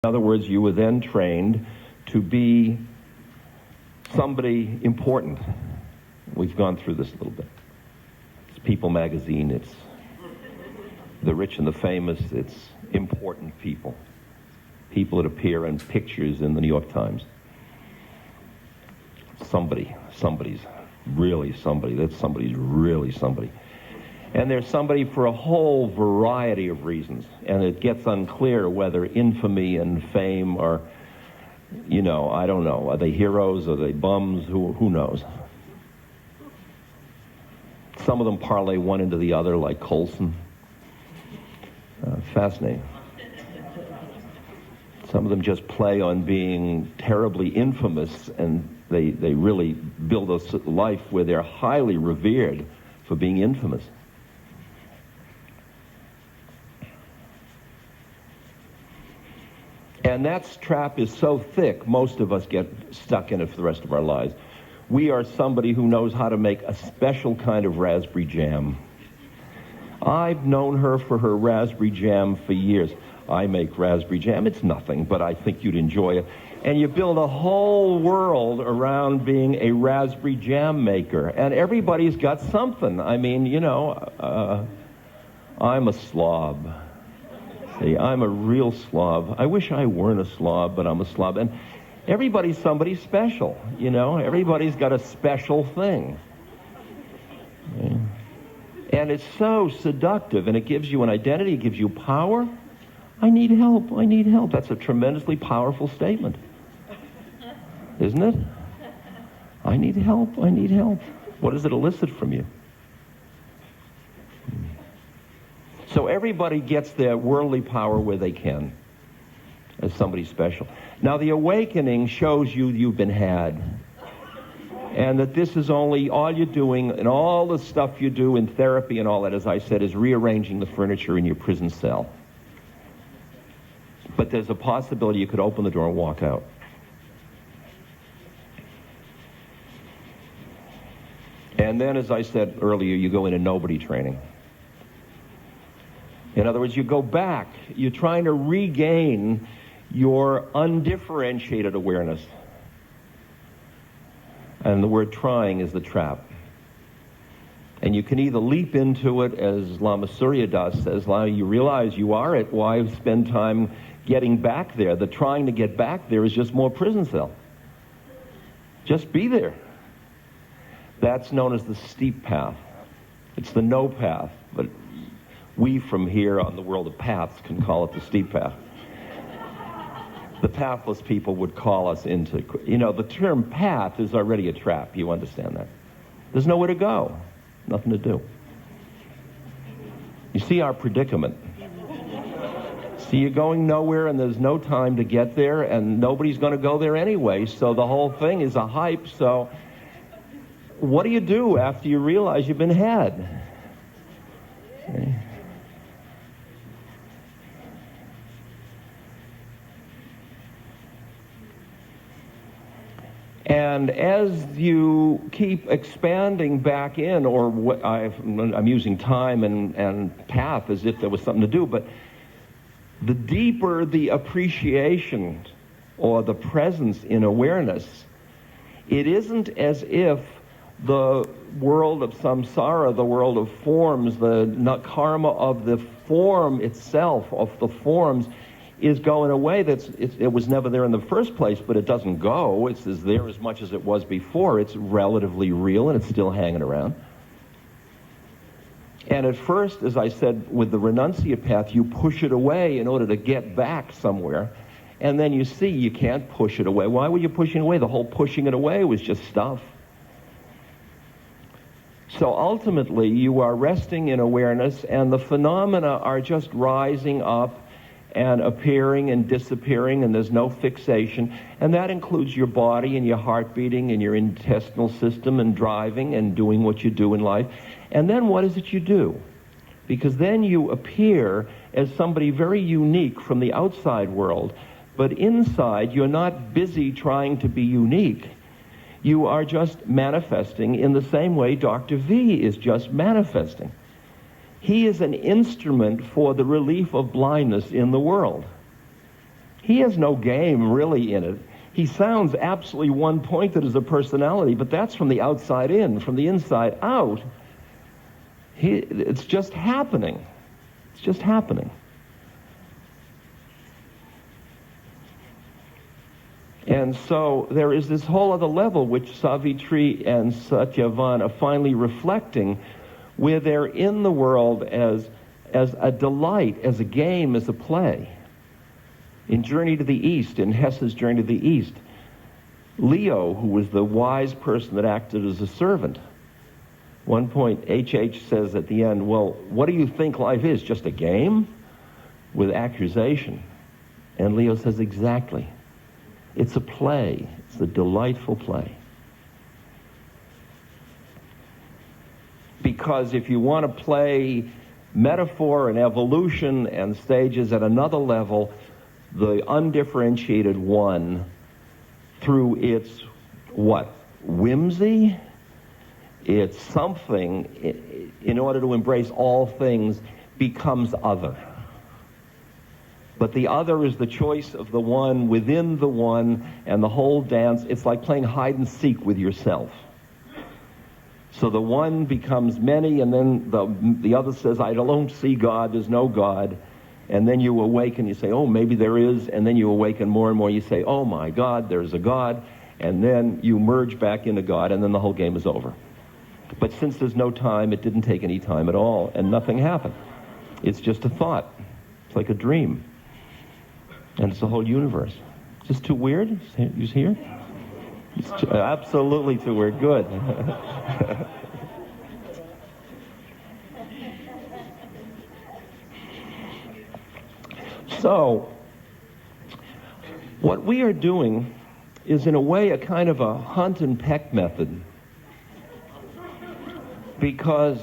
In other words, you were then trained to be somebody important. We've gone through this a little bit. It's People magazine, it's the rich and the famous, it's important people. People that appear in pictures in the New York Times. Somebody's really somebody. That somebody's really somebody. And there's somebody for a whole variety of reasons. And it gets unclear whether infamy and fame are, I don't know. Are they heroes? Are they bums? Who knows? Some of them parlay one into the other like Colson. Fascinating. Some of them just play on being terribly infamous, and they really build a life where they're highly revered for being infamous. And that trap is so thick, most of us get stuck in it for the rest of our lives. We are somebody who knows how to make a special kind of raspberry jam. I've known her for her raspberry jam for years. I make raspberry jam. It's nothing, but I think you'd enjoy it. And you build a whole world around being a raspberry jam maker. And everybody's got something. I mean, I'm a slob. See, I'm a real slob. I wish I weren't a slob, but I'm a slob. And everybody's somebody special, Everybody's got a special thing. Yeah. And it's so seductive, and it gives you an identity, it gives you power. I need help. That's a tremendously powerful statement. Isn't it? I need help. What does it elicit from you? So everybody gets their worldly power where they can, as somebody special. Now the awakening shows you've been had. And that this is only all you're doing, and all the stuff you do in therapy and all that, as I said, is rearranging the furniture in your prison cell. But there's a possibility you could open the door and walk out. And then, as I said earlier, you go into nobody training. In other words, you go back. You're trying to regain your undifferentiated awareness. And the word trying is the trap. And you can either leap into it, as Lama Surya Das says, you realize you are it, why spend time getting back there? The trying to get back there is just more prison cell. Just be there. That's known as the steep path. It's the no path, but we from here on the world of paths can call it the steep path. The pathless people would call us into, the term path is already a trap. You understand that? There's nowhere to go. Nothing to do. You see our predicament. See, you're going nowhere and there's no time to get there and nobody's going to go there anyway, so the whole thing is a hype. So what do you do after you realize you've been had? Okay. And as you keep expanding back in, or I'm using time and path as if there was something to do, but the deeper the appreciation or the presence in awareness, it isn't as if the world of samsara, the world of forms, the karma of the form itself, of the forms, is going away. It was never there in the first place, but it doesn't go. It's there as much as it was before. It's relatively real, and it's still hanging around. And at first, as I said, with the renunciate path, you push it away in order to get back somewhere. And then you see you can't push it away. Why were you pushing it away? The whole pushing it away was just stuff. So ultimately, you are resting in awareness, and the phenomena are just rising up and appearing and disappearing, and there's no fixation. And that includes your body and your heart beating and your intestinal system and driving and doing what you do in life. And then what is it you do? Because then you appear as somebody very unique from the outside world, but inside you're not busy trying to be unique. You are just manifesting in the same way Dr. V is just manifesting. He is an instrument for the relief of blindness in the world. He has no game really in it. He sounds absolutely one-pointed as a personality, but that's from the outside in. From the inside out, it's just happening. It's just happening. And so there is this whole other level which Savitri and Satyavan are finally reflecting, where they're in the world as a delight, as a game, as a play. In Journey to the East, in Hesse's Journey to the East, Leo, who was the wise person that acted as a servant, one point H.H. says at the end, well, what do you think life is? Just a game? With accusation. And Leo says, exactly. It's a play. It's a delightful play. Because if you want to play metaphor and evolution and stages at another level, the undifferentiated one, through its, whimsy? It's something, in order to embrace all things, becomes other. But the other is the choice of the one within the one, and the whole dance, it's like playing hide and seek with yourself. So the one becomes many, and then the other says, I don't see God, there's no God. And then you awaken, you say, oh, maybe there is, and then you awaken more and more, you say, oh my God, there's a God, and then you merge back into God, and then the whole game is over. But since there's no time, it didn't take any time at all, and nothing happened. It's just a thought. It's like a dream. And it's the whole universe. Is this too weird? You hear? It's absolutely too weird. Good. So, what we are doing is, in a way, a kind of a hunt and peck method. Because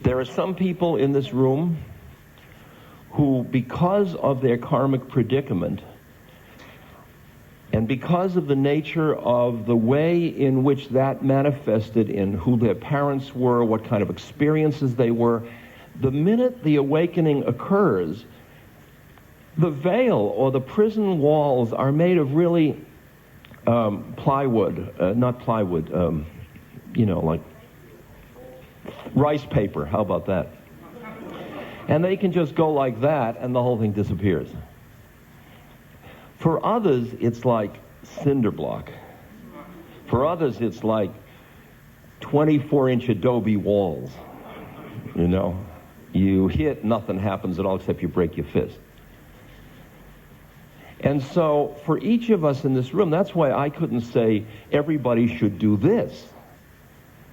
there are some people in this room who, because of their karmic predicament, and because of the nature of the way in which that manifested in who their parents were, what kind of experiences they were, the minute the awakening occurs, the veil or the prison walls are made of really plywood, not plywood, like rice paper. How about that? And they can just go like that and the whole thing disappears. For others, it's like cinder block. For others, it's like 24-inch adobe walls. You hit, nothing happens at all except you break your fist. And so, for each of us in this room, that's why I couldn't say everybody should do this.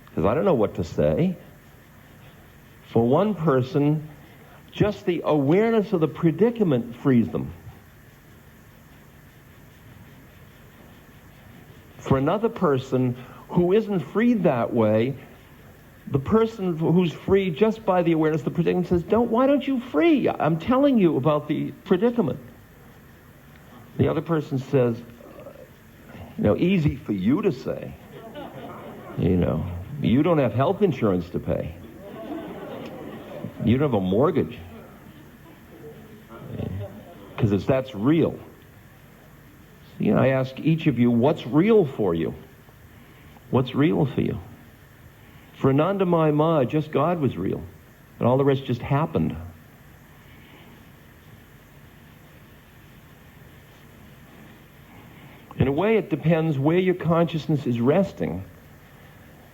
Because I don't know what to say. For one person, just the awareness of the predicament frees them. For another person who isn't freed that way, the person who's free just by the awareness of the predicament says, why don't you free? I'm telling you about the predicament. The other person says, easy for you to say. You don't have health insurance to pay. You don't have a mortgage. Because that's real. I ask each of you, what's real for you? What's real for you? For Anandamayi Ma, just God was real. And all the rest just happened. In a way, it depends where your consciousness is resting,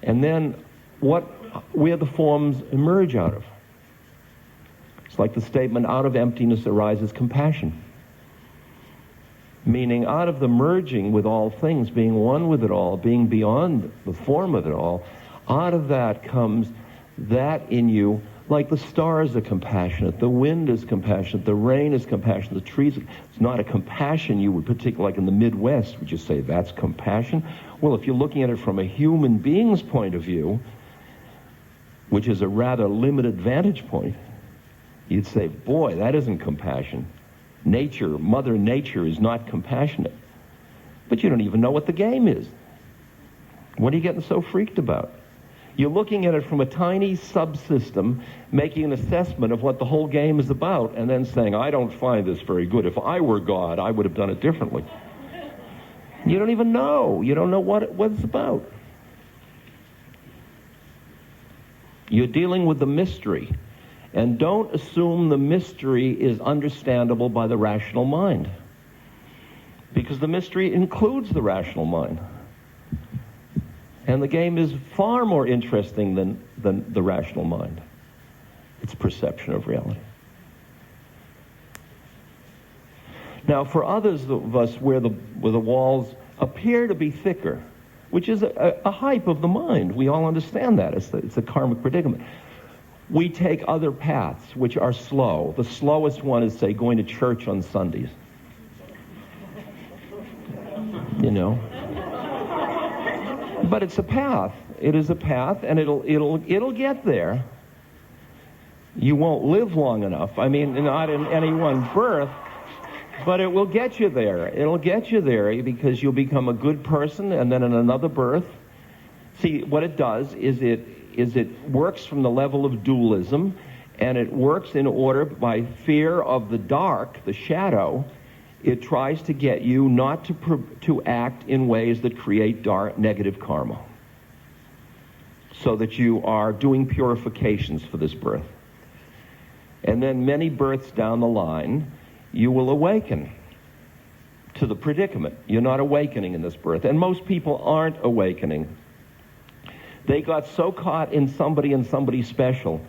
and then where the forms emerge out of. It's like the statement, out of emptiness arises compassion. Meaning, out of the merging with all things, being one with it all, being beyond the form of it all, out of that comes that in you, like the stars are compassionate, the wind is compassionate, the rain is compassionate, the trees. It's not a compassion you would particularly, like in the Midwest, would you say that's compassion? Well, if you're looking at it from a human being's point of view, which is a rather limited vantage point, you'd say, boy, that isn't compassion. Nature, Mother Nature is not compassionate. But you don't even know what the game is. What are you getting so freaked about? You're looking at it from a tiny subsystem, making an assessment of what the whole game is about, and then saying, I don't find this very good. If I were God, I would have done it differently. You don't even know. You don't know what it's about. You're dealing with the mystery. And don't assume the mystery is understandable by the rational mind. Because the mystery includes the rational mind. And the game is far more interesting than the rational mind. It's perception of reality. Now, for others of us where the walls appear to be thicker, which is a hype of the mind, we all understand that. It's a karmic predicament. We take other paths which are slow. The slowest one is, say, going to church on Sundays. You know? But it's a path. It is a path, and it'll get there. You won't live long enough. I mean, not in any one birth, but it will get you there. It'll get you there because you'll become a good person, and then in another birth. See, what it does is it works from the level of dualism, and it works in order by fear of the dark, the shadow. It tries to get you not to act in ways that create dark, negative karma, so that you are doing purifications for this birth. And then many births down the line, you will awaken to the predicament. You're not awakening in this birth, and most people aren't awakening. They got so caught in somebody special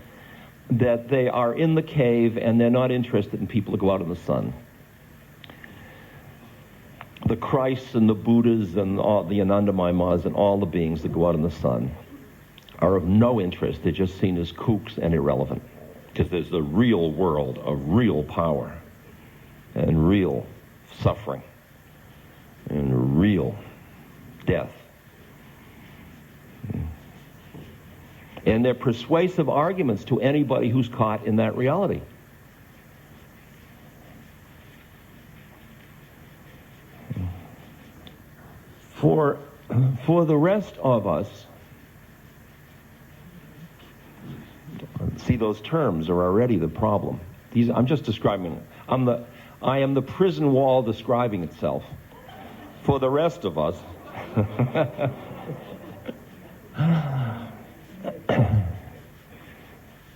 that they are in the cave and they're not interested in people to go out in the sun. The Christs and the Buddhas and all the Anandamayimas and all the beings that go out in the sun are of no interest. They're just seen as kooks and irrelevant, because there's the real world of real power and real suffering and real death. And they're persuasive arguments to anybody who's caught in that reality. For the rest of us, see, those terms are already the problem. I'm just describing. I am the prison wall describing itself. For the rest of us,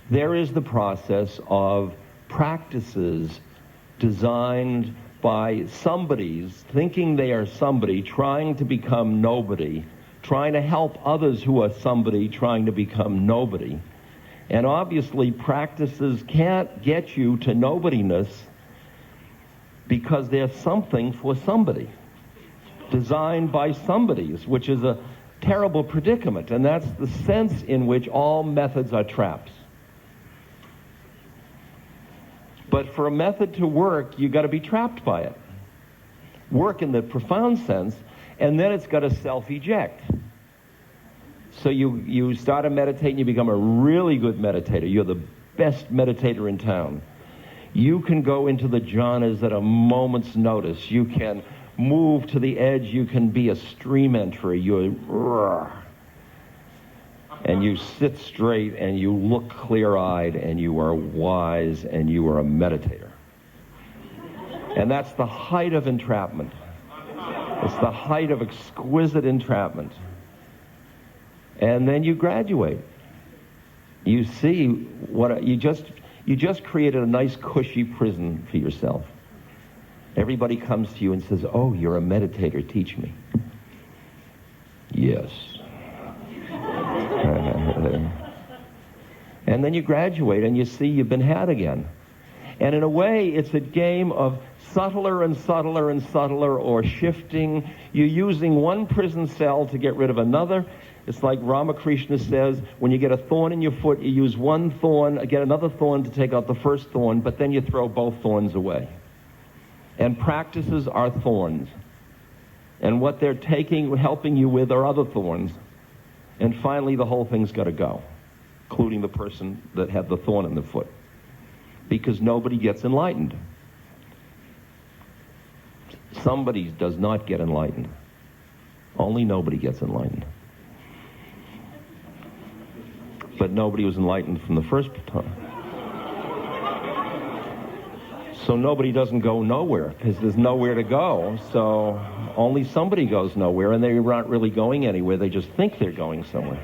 there is the process of practices designed by somebody's thinking they are somebody, trying to become nobody, trying to help others who are somebody, trying to become nobody. And obviously practices can't get you to nobodiness because they're something for somebody, designed by somebody's, which is a terrible predicament. And that's the sense in which all methods are traps. But for a method to work, you've got to be trapped by it. Work in the profound sense, and then it's got to self-eject. So you start to meditate and you become a really good meditator. You're the best meditator in town. You can go into the jhanas at a moment's notice. You can move to the edge. You can be a stream entry. And you sit straight and you look clear-eyed and you are wise and you are a meditator. And that's the height of entrapment. It's the height of exquisite entrapment. And then you graduate. You see what you just created a nice cushy prison for yourself. Everybody comes to you and says, "Oh, you're a meditator, teach me." Yes. And then you graduate and you see you've been had again. And in a way, it's a game of subtler and subtler and subtler, or shifting. You're using one prison cell to get rid of another. It's like Ramakrishna says, when you get a thorn in your foot, you use one thorn, get another thorn to take out the first thorn, but then you throw both thorns away. And practices are thorns. And what they're helping you with are other thorns. And finally, the whole thing's got to go, including the person that had the thorn in the foot. Because nobody gets enlightened. Somebody does not get enlightened. Only nobody gets enlightened. but nobody was enlightened from the first time. So nobody doesn't go nowhere, because there's nowhere to go. So only somebody goes nowhere, and they're not really going anywhere. They just think they're going somewhere.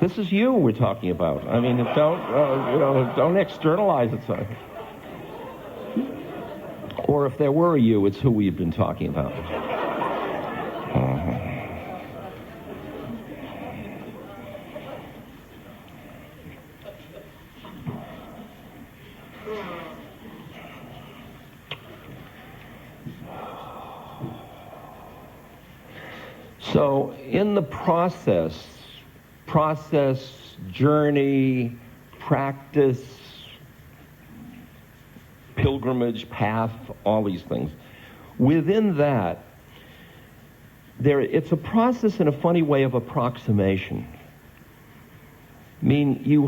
This is you we're talking about. I mean, don't externalize it. So. Or if there were a you, it's who we've been talking about. So in the process, journey, practice, pilgrimage, path, all these things, within that, it's a process in a funny way of approximation. I mean, you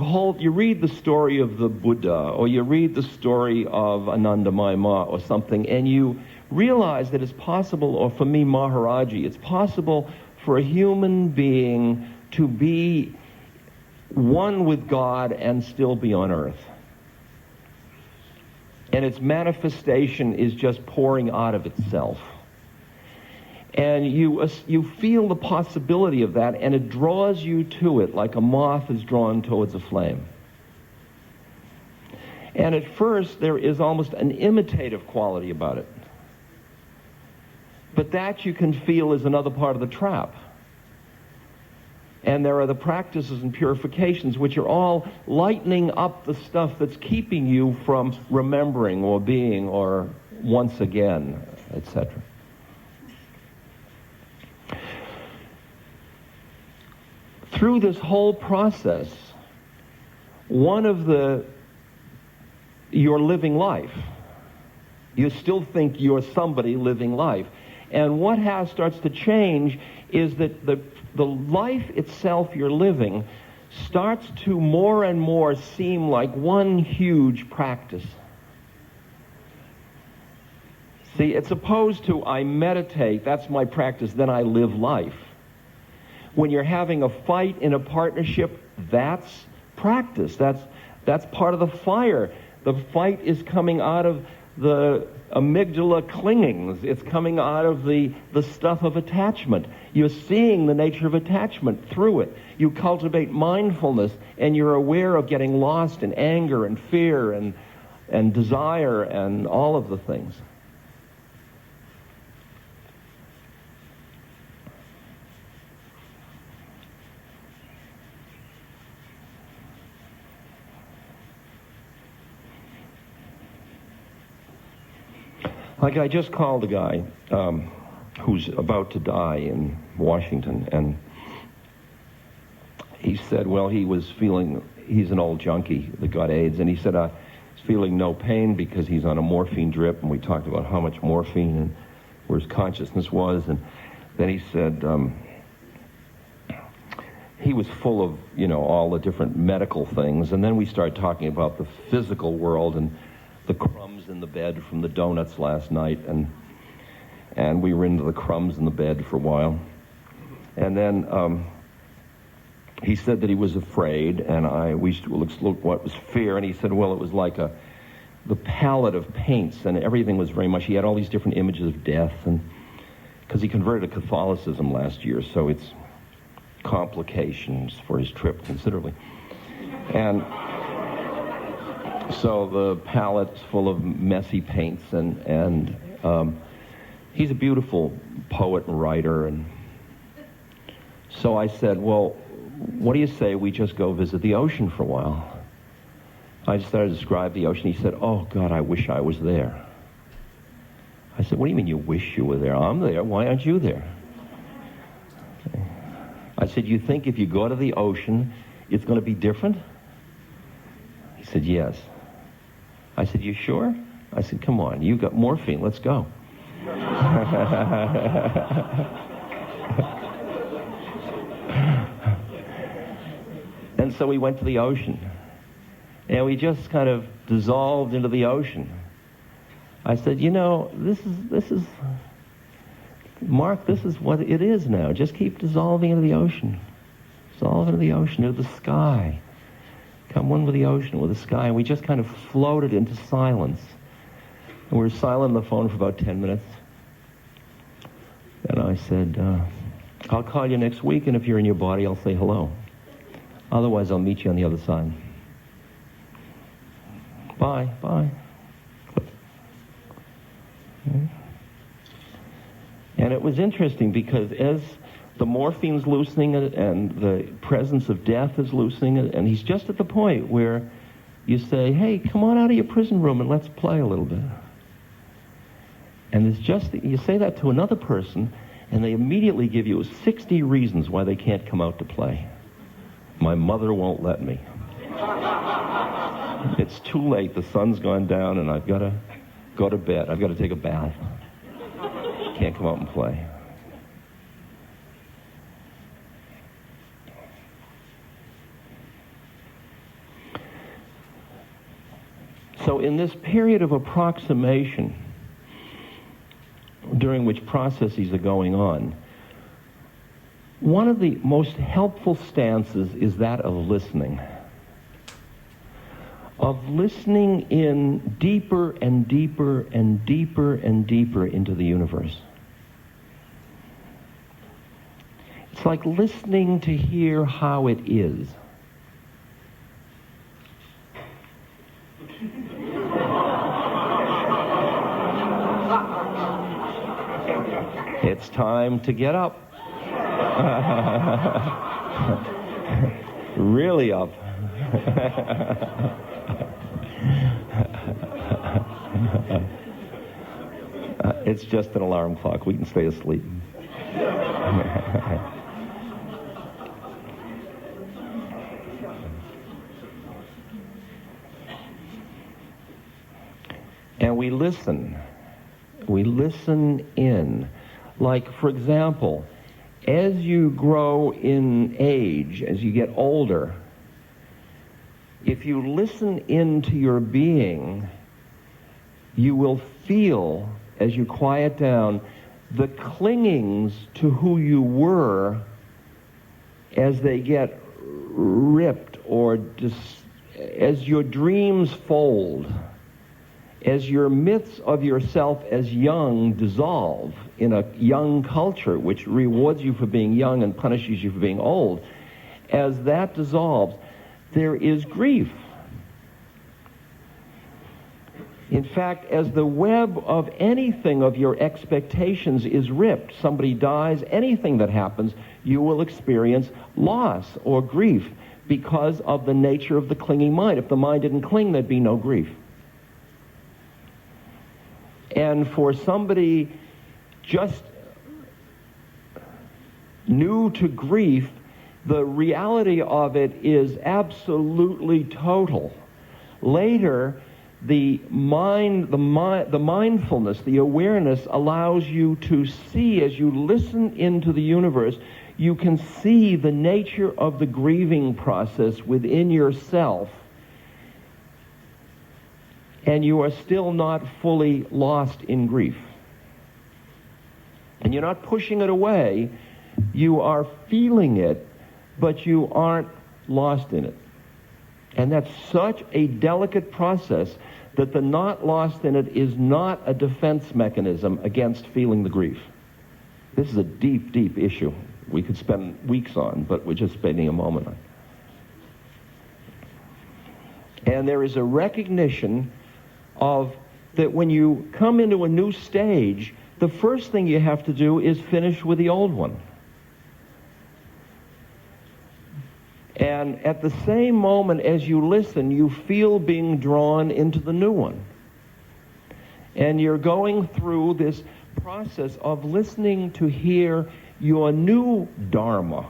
read the story of the Buddha, or you read the story of Anandamayi Ma or something, and you realize that it's possible, or for me, Maharaji, it's possible for a human being to be one with God and still be on earth. And its manifestation is just pouring out of itself. And you feel the possibility of that, and it draws you to it like a moth is drawn towards a flame. And at first, there is almost an imitative quality about it. But that you can feel is another part of the trap. And there are the practices and purifications which are all lightening up the stuff that's keeping you from remembering or being or once again, etc. Through this whole process, you're living life. You still think you're somebody living life. And what starts to change is that the life itself you're living starts to more and more seem like one huge practice. See, it's opposed to I meditate, that's my practice, then I live life. When you're having a fight in a partnership, that's practice. That's part of the fire. The fight is coming out of the amygdala clingings. It's coming out of the stuff of attachment. You're seeing the nature of attachment through it. You cultivate mindfulness, and you're aware of getting lost in anger and fear and desire and all of the things. Like I just called a guy who's about to die in Washington, and he said, well, he's an old junkie that got AIDS, and he said, he's feeling no pain because he's on a morphine drip, and we talked about how much morphine and where his consciousness was, and then he said he was full of, all the different medical things, and then we started talking about the physical world and the crumbs in the bed from the donuts last night, and we were into the crumbs in the bed for a while. And then he said that he was afraid, and we looked what was fear, and he said, well, it was like the palette of paints, and everything was very much, he had all these different images of death, and because he converted to Catholicism last year, so it's complications for his trip considerably. And so the palette's full of messy paints, and he's a beautiful poet and writer. And so I said, well, what do you say we just go visit the ocean for a while? I just started to describe the ocean. He said, oh, God, I wish I was there. I said, what do you mean you wish you were there? I'm there. Why aren't you there? I said, you think if you go to the ocean, it's going to be different? He said, yes. I said, you sure? I said, come on, you got morphine, let's go. And so we went to the ocean, and we just kind of dissolved into the ocean. I said, this is, Mark, this is what it is now. Just keep dissolving into the ocean. Dissolve into the ocean, into the sky. Come one with the ocean, with the sky. And we just kind of floated into silence. And we were silent on the phone for about 10 minutes. And I said, I'll call you next week, and if you're in your body, I'll say hello. Otherwise, I'll meet you on the other side. Bye, bye. And it was interesting because as the morphine's loosening and the presence of death is loosening, and he's just at the point where you say, hey, come on out of your prison room and let's play a little bit. And it's just, you say that to another person, and they immediately give you 60 reasons why they can't come out to play. My mother won't let me. It's too late, the sun's gone down, and I've got to go to bed. I've got to take a bath. Can't come out and play. So in this period of approximation, during which processes are going on, one of the most helpful stances is that of listening. Of listening in deeper and deeper and deeper and deeper into the universe. It's like listening to hear how it is. It's time to get up. Really up. It's just an alarm clock. We can stay asleep. And we listen. We listen in. Like, for example, as you grow in age, as you get older, if you listen into your being, you will feel, as you quiet down, the clingings to who you were as they get ripped, or as your dreams fold, as your myths of yourself as young dissolve in a young culture which rewards you for being young and punishes you for being old. As that dissolves, there is grief. In fact, as the web of anything of your expectations is ripped, somebody dies, anything that happens, you will experience loss or grief because of the nature of the clinging mind. If the mind didn't cling, there'd be no grief. And for somebody just new to grief, the reality of it is absolutely total. Later, the mindfulness, the awareness allows you to see, as you listen into the universe, you can see the nature of the grieving process within yourself, and you are still not fully lost in grief. And you're not pushing it away, you are feeling it, but you aren't lost in it. And that's such a delicate process that the not lost in it is not a defense mechanism against feeling the grief. This is a deep, deep issue we could spend weeks on, but we're just spending a moment on. And there is a recognition of that when you come into a new stage, the first thing you have to do is finish with the old one. And at the same moment as you listen, you feel being drawn into the new one. And you're going through this process of listening to hear your new Dharma.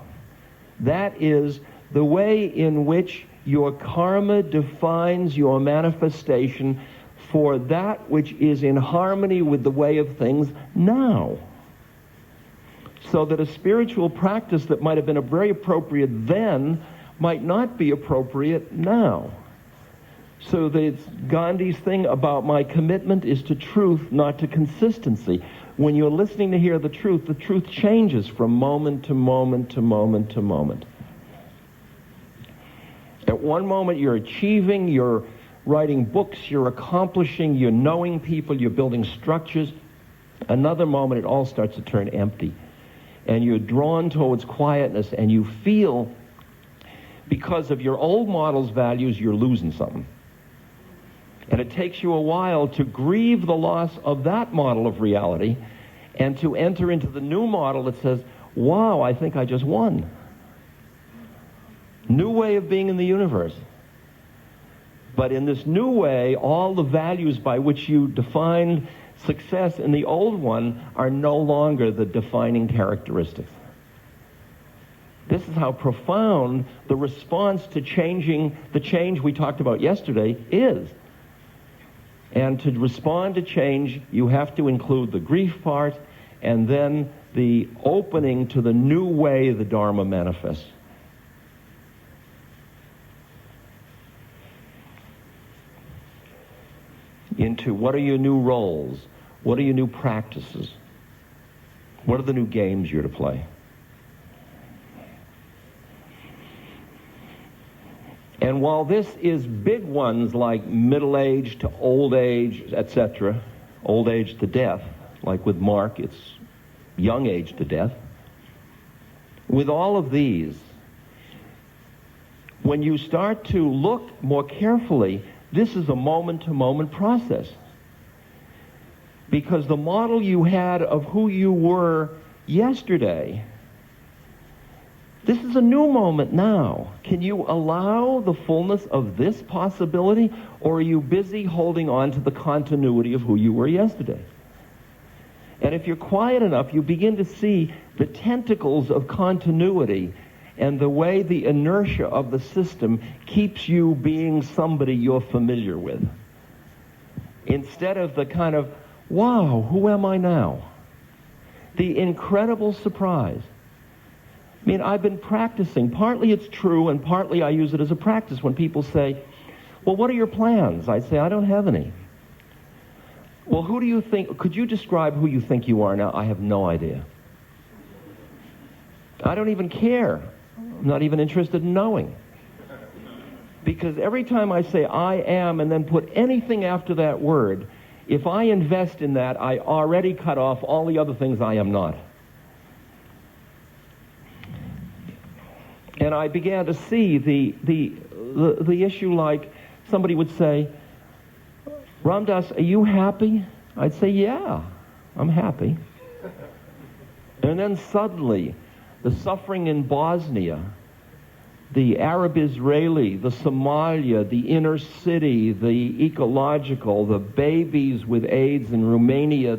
That is the way in which your karma defines your manifestation for that which is in harmony with the way of things now. So that a spiritual practice that might have been very appropriate then might not be appropriate now. So that Gandhi's thing about my commitment is to truth, not to consistency. When you're listening to hear the truth changes from moment to moment to moment to moment. At one moment you're achieving, you're writing books, you're accomplishing, you're knowing people, you're building structures. Another moment it all starts to turn empty. And you're drawn towards quietness, and you feel, because of your old model's values, you're losing something. And it takes you a while to grieve the loss of that model of reality and to enter into the new model that says, wow, I think I just won. New way of being in the universe. But in this new way, all the values by which you defined success in the old one are no longer the defining characteristics. This is how profound the response to changing, the change we talked about yesterday, is. And to respond to change, you have to include the grief part and then the opening to the new way the Dharma manifests. Into what are your new roles? What are your new practices? What are the new games you're to play? And while this is big ones like middle age to old age, etc., old age to death, like with Mark, it's young age to death. With all of these, when you start to look more carefully, this is a moment-to-moment process. Because the model you had of who you were yesterday, this is a new moment now. Can you allow the fullness of this possibility, or are you busy holding on to the continuity of who you were yesterday? And if you're quiet enough, you begin to see the tentacles of continuity and the way the inertia of the system keeps you being somebody you're familiar with. Instead of the kind of, wow, who am I now? The incredible surprise. I mean, I've been practicing. Partly it's true, and partly I use it as a practice. When people say, well, what are your plans? I say, I don't have any. Well, who do you think, could you describe who you think you are now? I have no idea. I don't even care. I'm not even interested in knowing. Because every time I say I am and then put anything after that word, if I invest in that, I already cut off all the other things I am not. And I began to see the issue like somebody would say, Ramdas, are you happy? I'd say, yeah, I'm happy. And then suddenly, the suffering in Bosnia, the Arab-Israeli, the Somalia, the inner city, the ecological, the babies with AIDS in Romania,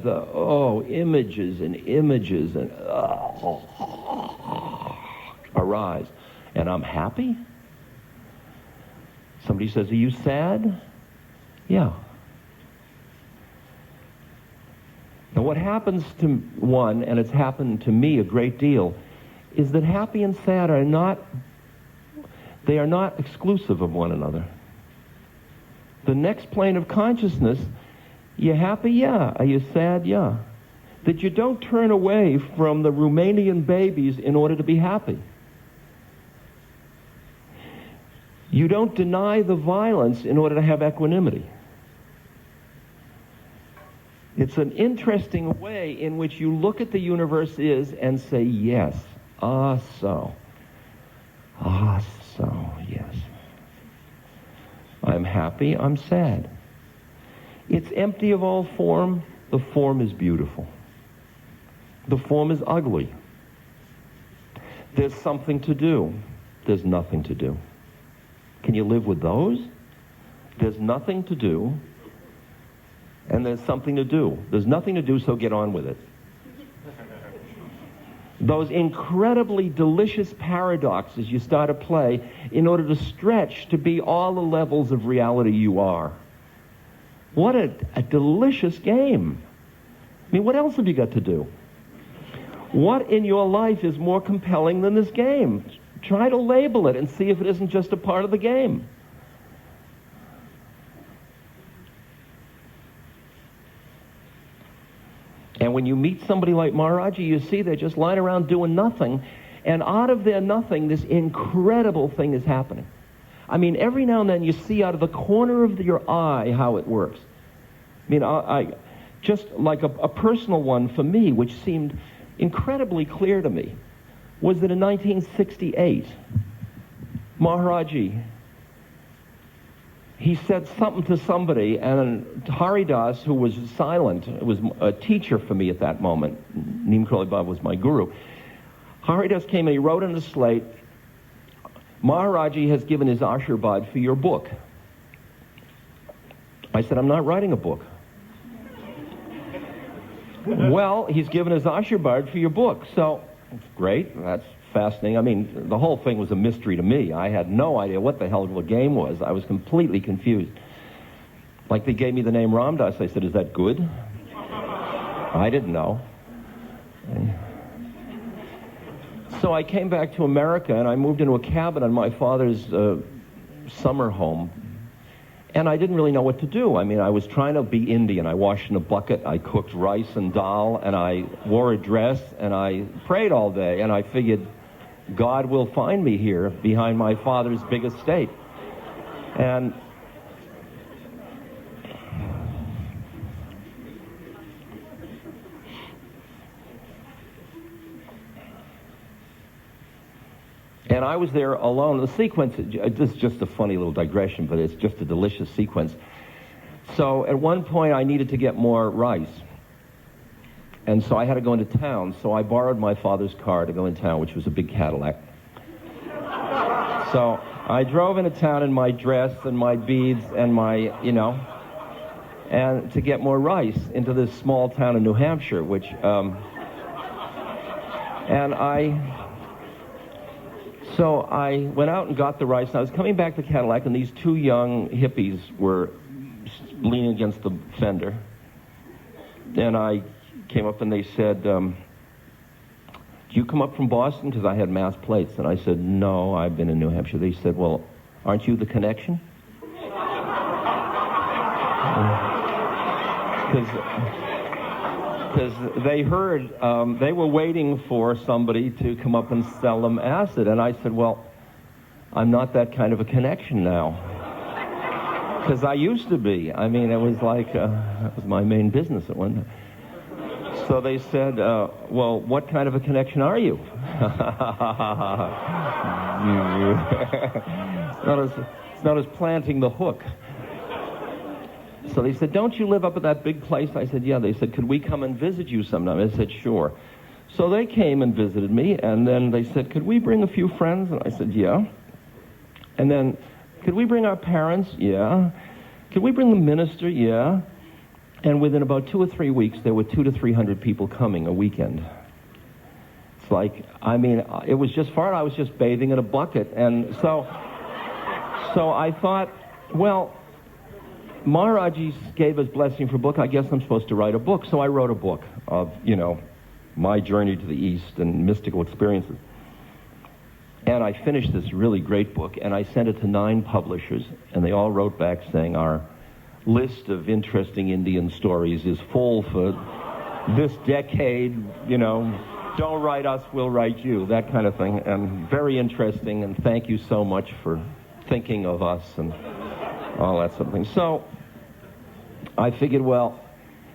images and arise. And I'm happy? Somebody says, are you sad? Yeah. Now what happens to one, and it's happened to me a great deal, is that happy and sad are not exclusive of one another. The next plane of consciousness, you happy? Yeah. Are you sad? Yeah. That you don't turn away from the Romanian babies in order to be happy. You don't deny the violence in order to have equanimity. It's an interesting way in which you look at the universe is and say, yes, so. So, yes. I'm happy, I'm sad. It's empty of all form. The form is beautiful. The form is ugly. There's something to do. There's nothing to do. Can you live with those? There's nothing to do, and there's something to do. There's nothing to do, so get on with it. Those incredibly delicious paradoxes you start to play in order to stretch to be all the levels of reality you are. What a delicious game. I mean, what else have you got to do? What in your life is more compelling than this game? Try to label it and see if it isn't just a part of the game. And when you meet somebody like Maharaji, you see they're just lying around doing nothing, and out of their nothing, this incredible thing is happening. I mean, every now and then you see out of the corner of your eye how it works. I mean, I just like a personal one for me, which seemed incredibly clear to me, was that in 1968, Maharaji, he said something to somebody, and Haridas, who was silent, was a teacher for me at that moment. Neem Karoli Baba was my guru. Haridas came and he wrote on the slate, Maharaji has given his Ashirvad for your book. I said, I'm not writing a book. Well, he's given his Ashirvad for your book. So, great, that's fascinating. I mean, the whole thing was a mystery to me. I had no idea what the hell the game was. I was completely confused. Like they gave me the name Ramdas. I said, is that good? I didn't know. So I came back to America and I moved into a cabin on my father's summer home. And I didn't really know what to do. I mean, I was trying to be Indian. I washed in a bucket, I cooked rice and dal, and I wore a dress, and I prayed all day, and I figured God will find me here behind my father's big estate. And I was there alone. The sequence, this is just a funny little digression, but it's just a delicious sequence. So at one point I needed to get more rice. And so I had to go into town, so I borrowed my father's car to go in town, which was a big Cadillac. So I drove into town in my dress and my beads and my, and to get more rice into this small town in New Hampshire, which, So I went out and got the rice, and I was coming back to Cadillac, and these two young hippies were leaning against the fender. And I came up and they said, do you come up from Boston? Because I had mass plates. And I said, no, I've been in New Hampshire. They said, well, aren't you the connection? Because they heard, they were waiting for somebody to come up and sell them acid. And I said, well, I'm not that kind of a connection now. Because I used to be. I mean, it was like, that was my main business at one time. So they said, well, what kind of a connection are you? It's not as planting the hook. So they said, don't you live up at that big place? I said, yeah. They said, could we come and visit you sometime? I said, sure. So they came and visited me, and then they said, could we bring a few friends? And I said, yeah. And then, could we bring our parents? Yeah. Could we bring the minister? Yeah. And within about 2 or 3 weeks, there were 200 to 300 people coming a weekend. It's like, I mean, it was just fun. I was just bathing in a bucket. And so I thought, well, Maharaji gave his blessing for a book. I guess I'm supposed to write a book. So I wrote a book of, my journey to the East and mystical experiences. And I finished this really great book, and I sent it to 9 publishers, and they all wrote back saying, our list of interesting Indian stories is full for this decade, don't write us, we'll write you, that kind of thing. And very interesting, and thank you so much for thinking of us and all that sort of thing. So I figured, well,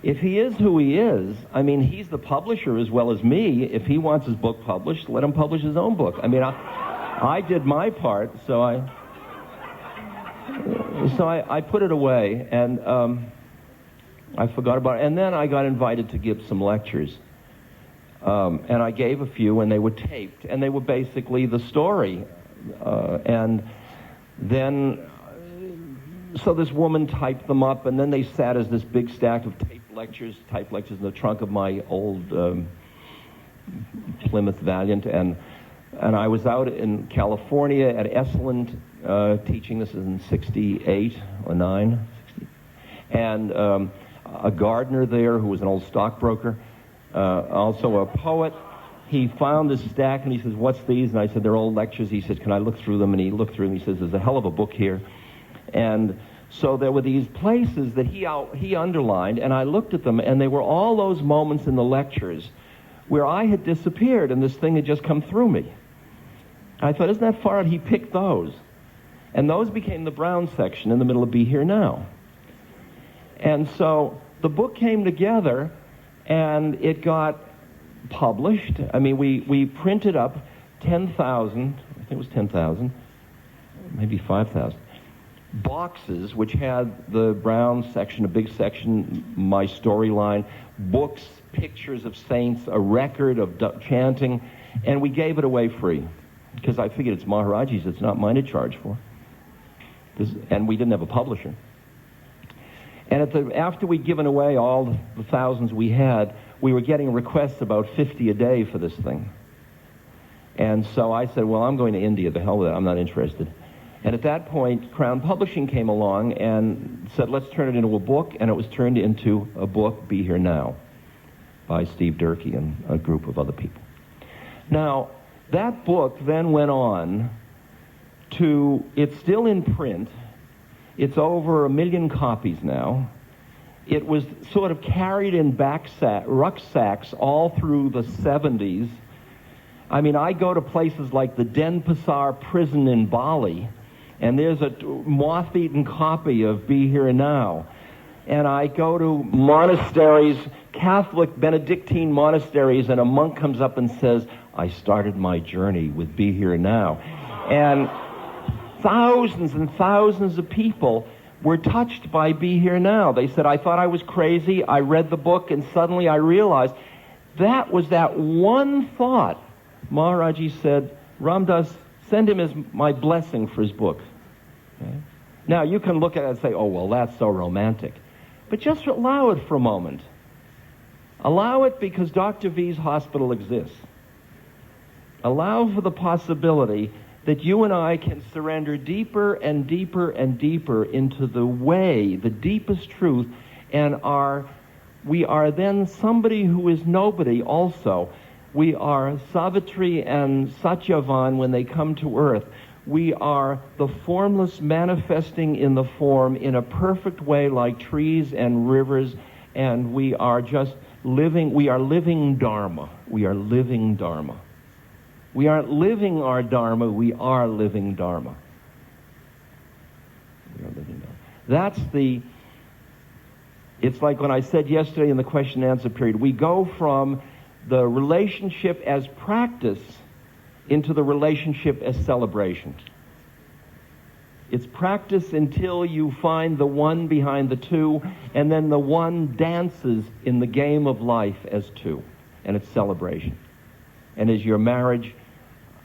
if he is who he is, I mean, he's the publisher as well as me. If he wants his book published, let him publish his own book. I mean, I did my part, so I put it away, and I forgot about it. And then I got invited to give some lectures. And I gave a few, and they were taped, and they were basically the story. And then, so this woman typed them up, and then they sat as this big stack of typed lectures in the trunk of my old Plymouth Valiant, and I was out in California at Esalen teaching. This is in 68 or 9. And a gardener there who was an old stockbroker, also a poet. He found this stack and he says, what's these? And I said, they're old lectures. He said, can I look through them? And he looked through them. He says, there's a hell of a book here. And so there were these places that he underlined, and I looked at them, and they were all those moments in the lectures where I had disappeared and this thing had just come through me. I thought, isn't that far out? He picked those. And those became the brown section in the middle of Be Here Now. And so the book came together, and it got published. I mean, we printed up 10,000, I think it was 10,000, maybe 5,000, boxes which had the brown section, a big section, my storyline, books, pictures of saints, a record of chanting, and we gave it away free. Because I figured it's Maharaji's, it's not mine to charge for. And we didn't have a publisher. And after we'd given away all the thousands we had, we were getting requests about 50 a day for this thing. And so I said, well, I'm going to India, the hell with it, I'm not interested. And at that point, Crown Publishing came along and said, let's turn it into a book, and it was turned into a book, Be Here Now, by Steve Durkee and a group of other people. Now, that book then went on to, it's still in print, it's over 1 million copies now. It was sort of carried in rucksacks all through the 70s. I mean, I go to places like the Denpasar prison in Bali, and there's a moth-eaten copy of Be Here Now. And I go to monasteries, Catholic Benedictine monasteries, and a monk comes up and says, I started my journey with Be Here Now. And thousands and thousands of people were touched by Be Here Now. They said, I thought I was crazy. I read the book, and suddenly I realized that was that one thought. Maharaji said, Ram Dass, send him as my blessing for his book. Okay? Now, you can look at it and say, oh, well, that's so romantic. But just allow it for a moment. Allow it because Dr. V's hospital exists. Allow for the possibility that you and I can surrender deeper and deeper and deeper into the way, the deepest truth, and we are then somebody who is nobody also. We are Savitri and Satyavan when they come to earth. We are the formless manifesting in the form in a perfect way like trees and rivers, and we are just living, we are living Dharma. We are living Dharma. We aren't living our Dharma, we are living Dharma. We are living Dharma. It's like when I said yesterday in the question and answer period, we go from the relationship as practice into the relationship as celebration. It's practice until you find the one behind the two, and then the one dances in the game of life as two, and it's celebration. And is your marriage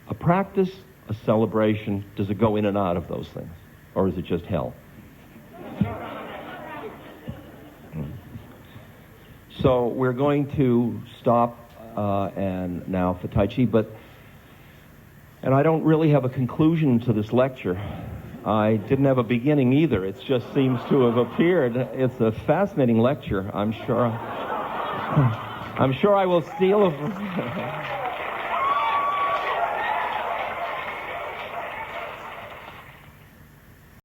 a practice, a celebration? Does it go in and out of those things? Or is it just hell? So we're going to stop and now for Tai Chi, and I don't really have a conclusion to this lecture. I didn't have a beginning either. It just seems to have appeared. It's a fascinating lecture. I'm sure I will steal